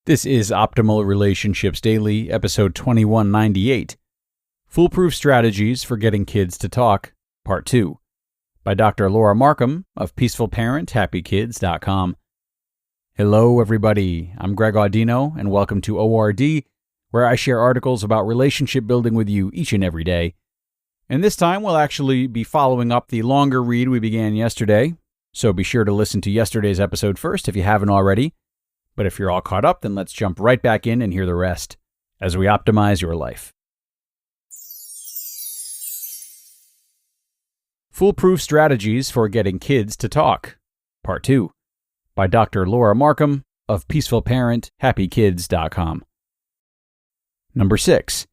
This is Optimal Relationships Daily, episode 2198, Foolproof Strategies for Getting Kids to Talk, Part 2, by Dr. Laura Markham of peacefulparenthappykids.com. Hello, everybody. I'm Greg Audino, and welcome to ORD, where I share articles about relationship building with you each and every day. And this time, we'll actually be following up the longer read we began yesterday, so be sure to listen to yesterday's episode first if you haven't already. But if you're all caught up, then let's jump right back in and hear the rest as we optimize your life. Foolproof Strategies for Getting Kids to Talk, Part 2, by Dr. Laura Markham of peacefulparenthappykids.com. Number 6.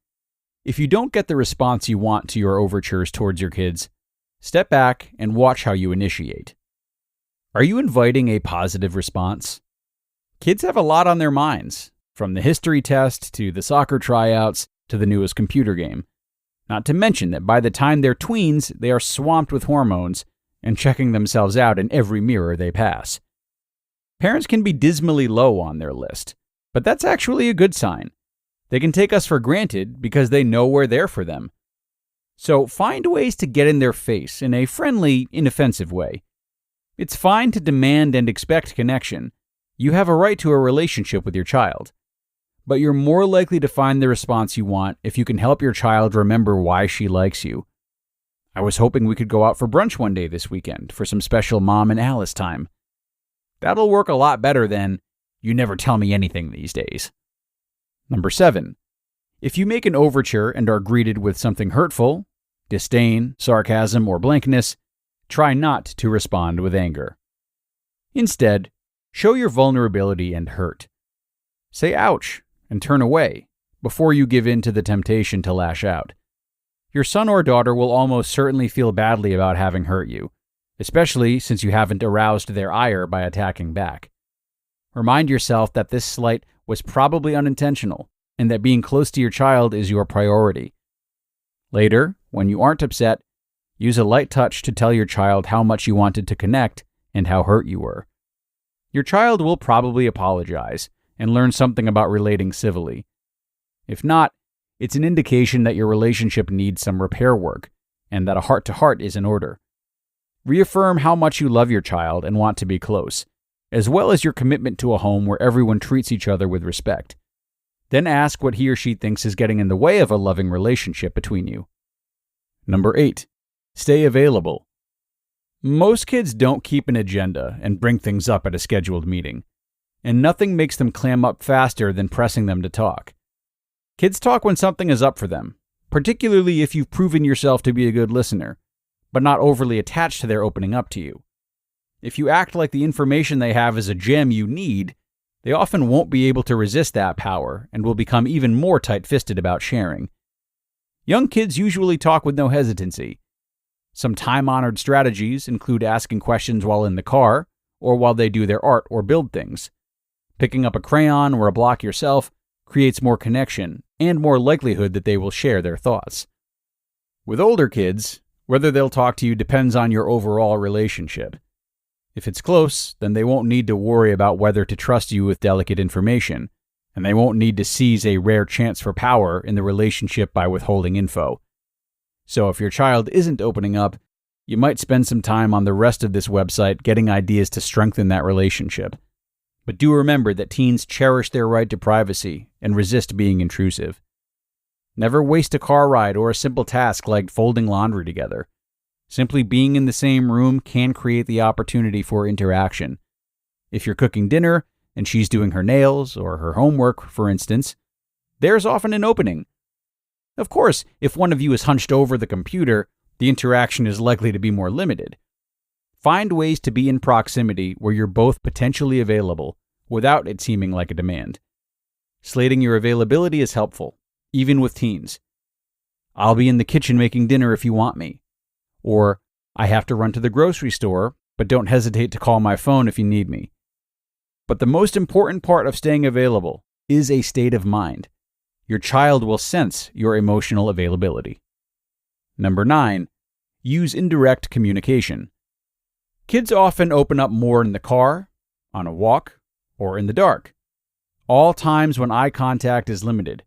If you don't get the response you want to your overtures towards your kids, step back and watch how you initiate. Are you inviting a positive response? Kids have a lot on their minds, from the history test to the soccer tryouts to the newest computer game. Not to mention that by the time they're tweens, they are swamped with hormones and checking themselves out in every mirror they pass. Parents can be dismally low on their list, but that's actually a good sign. They can take us for granted because they know we're there for them. So find ways to get in their face in a friendly, inoffensive way. It's fine to demand and expect connection. You have a right to a relationship with your child, but you're more likely to find the response you want if you can help your child remember why she likes you. I was hoping we could go out for brunch one day this weekend for some special Mom and Alice time. That'll work a lot better than, you never tell me anything these days. Number 7. If you make an overture and are greeted with something hurtful, disdain, sarcasm, or blankness, try not to respond with anger. Instead, show your vulnerability and hurt. Say ouch and turn away before you give in to the temptation to lash out. Your son or daughter will almost certainly feel badly about having hurt you, especially since you haven't aroused their ire by attacking back. Remind yourself that this slight was probably unintentional and that being close to your child is your priority. Later, when you aren't upset, use a light touch to tell your child how much you wanted to connect and how hurt you were. Your child will probably apologize and learn something about relating civilly. If not, it's an indication that your relationship needs some repair work and that a heart-to-heart is in order. Reaffirm how much you love your child and want to be close, as well as your commitment to a home where everyone treats each other with respect. Then ask what he or she thinks is getting in the way of a loving relationship between you. Number 8. Stay available. Most kids don't keep an agenda and bring things up at a scheduled meeting, and nothing makes them clam up faster than pressing them to talk. Kids talk when something is up for them, particularly if you've proven yourself to be a good listener, but not overly attached to their opening up to you. If you act like the information they have is a gem you need, they often won't be able to resist that power and will become even more tight-fisted about sharing. Young kids usually talk with no hesitancy. Some time-honored strategies include asking questions while in the car or while they do their art or build things. Picking up a crayon or a block yourself creates more connection and more likelihood that they will share their thoughts. With older kids, whether they'll talk to you depends on your overall relationship. If it's close, then they won't need to worry about whether to trust you with delicate information, and they won't need to seize a rare chance for power in the relationship by withholding info. So if your child isn't opening up, you might spend some time on the rest of this website getting ideas to strengthen that relationship. But do remember that teens cherish their right to privacy and resist being intrusive. Never waste a car ride or a simple task like folding laundry together. Simply being in the same room can create the opportunity for interaction. If you're cooking dinner and she's doing her nails or her homework, for instance, there's often an opening. Of course, if one of you is hunched over the computer, the interaction is likely to be more limited. Find ways to be in proximity where you're both potentially available without it seeming like a demand. Slating your availability is helpful, even with teens. I'll be in the kitchen making dinner if you want me. Or, I have to run to the grocery store, but don't hesitate to call my phone if you need me. But the most important part of staying available is a state of mind. Your child will sense your emotional availability. Number 9. Use indirect communication. Kids often open up more in the car, on a walk, or in the dark. all times when eye contact is limited.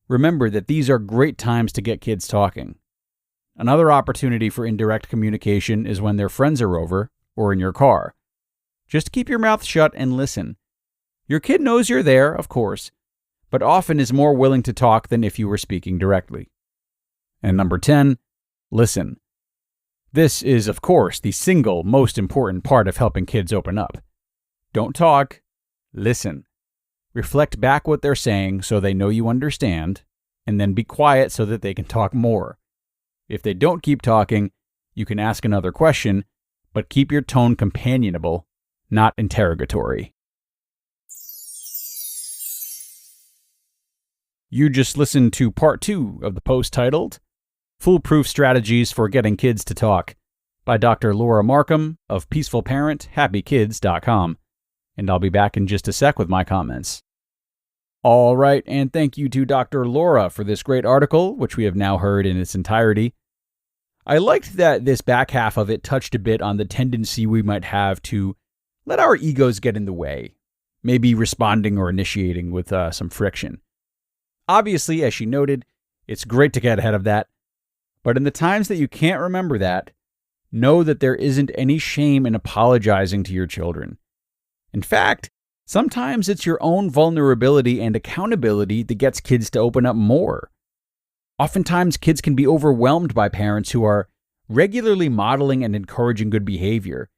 Remember that these are great times to get kids talking. Another opportunity for indirect communication is when their friends are over or in your car. Just keep your mouth shut and listen. Your kid knows you're there, of course, but often is more willing to talk than if you were speaking directly. And number 10, listen. This is, of course, the single most important part of helping kids open up. Don't talk, listen. Reflect back what they're saying so they know you understand, and then be quiet so that they can talk more. If they don't keep talking, you can ask another question, but keep your tone companionable, not interrogatory. You just listened to part 2 of the post titled Foolproof Strategies for Getting Kids to Talk by Dr. Laura Markham of peacefulparenthappykids.com. And I'll be back in just a sec with my comments. All right, and thank you to Dr. Laura for this great article, which we have now heard in its entirety. I liked that this back half of it touched a bit on the tendency we might have to let our egos get in the way, maybe responding or initiating with some friction. Obviously, as she noted, it's great to get ahead of that, but in the times that you can't remember that, know that there isn't any shame in apologizing to your children. In fact, sometimes it's your own vulnerability and accountability that gets kids to open up more. Oftentimes, kids can be overwhelmed by parents who are regularly modeling and encouraging good behavior,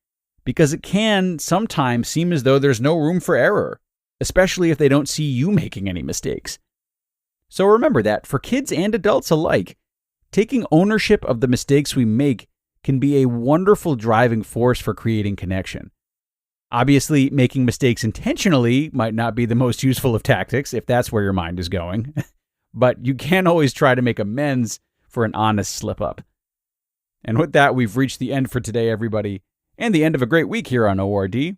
because it can sometimes seem as though there's no room for error, especially if they don't see you making any mistakes. So remember that for kids and adults alike, taking ownership of the mistakes we make can be a wonderful driving force for creating connection. Obviously, making mistakes intentionally might not be the most useful of tactics if that's where your mind is going, but you can always try to make amends for an honest slip-up. And with that, we've reached the end for today, everybody, and the end of a great week here on ORD.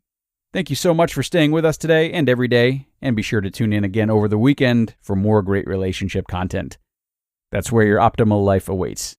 Thank you so much for staying with us today and every day, and be sure to tune in again over the weekend for more great relationship content. That's where your optimal life awaits.